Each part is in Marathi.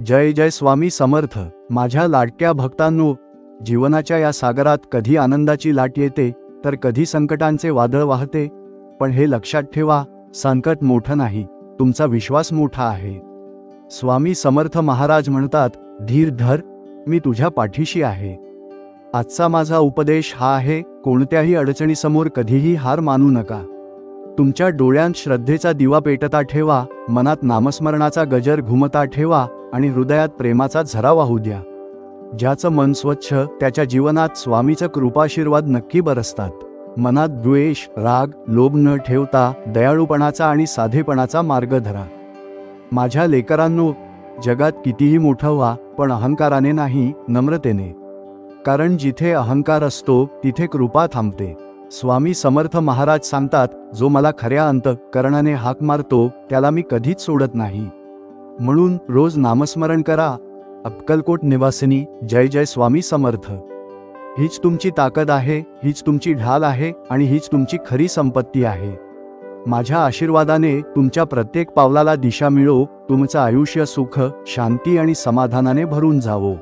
जय जय स्वामी समर्थ। माझ्या लाडक्या भक्तांनो, जीवनाच्या या सागरात कधी आनंदाची लाट येते तर कधी संकटांचे वादळ वाहते, पण हे लक्षात ठेवा, संकट मोठं नाही, तुमचा विश्वास मोठा आहे। स्वामी समर्थ महाराज म्हणतात, धीर धर, मी तुझ्या पाठीशी आहे। आजचा माझा उपदेश हा आहे, कोणत्याही अडचणीसमोर कधीही हार मानू नका। तुमच्या डोळ्यांत श्रद्धेचा दिवा पेटता ठेवा, मनात नामस्मरणाचा गजर घुमता ठेवा आणि हृदयात प्रेमाचा झरा वाहू द्या। ज्याचं मन स्वच्छ, त्याच्या जीवनात स्वामीचं कृपाशीर्वाद नक्की बरसतात। मनात द्वेष, राग, लोभ न ठेवता दयाळूपणाचा आणि साधेपणाचा मार्ग धरा। माझ्या लेकरांनो, जगात कितीही मोठं व्हा, पण अहंकाराने नाही, नम्रतेने। कारण जिथे अहंकार असतो तिथे कृपा थांबते। स्वामी समर्थ महाराज सांगतात, जो मला खऱ्या अंतःकरणाने हाक मारतो त्याला मी कधीच सोडत नाही। म्हणून रोज नामस्मरण करा। अक्कलकोट निवासिनी, जय जय स्वामी समर्थ। हीच तुमची ताकद आहे, हीच तुमची ढाल आहे आणि हीच तुमची खरी संपत्ती आहे। माझ्या आशीर्वादाने तुमच्या प्रत्येक पावलाला दिशा मिळो, तुमचं आयुष्य सुख, शांती आणि समाधानाने भरून जावो।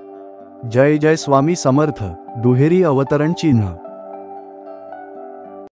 जय जय स्वामी समर्थ। दुहेरी अवतरण चिन्ह।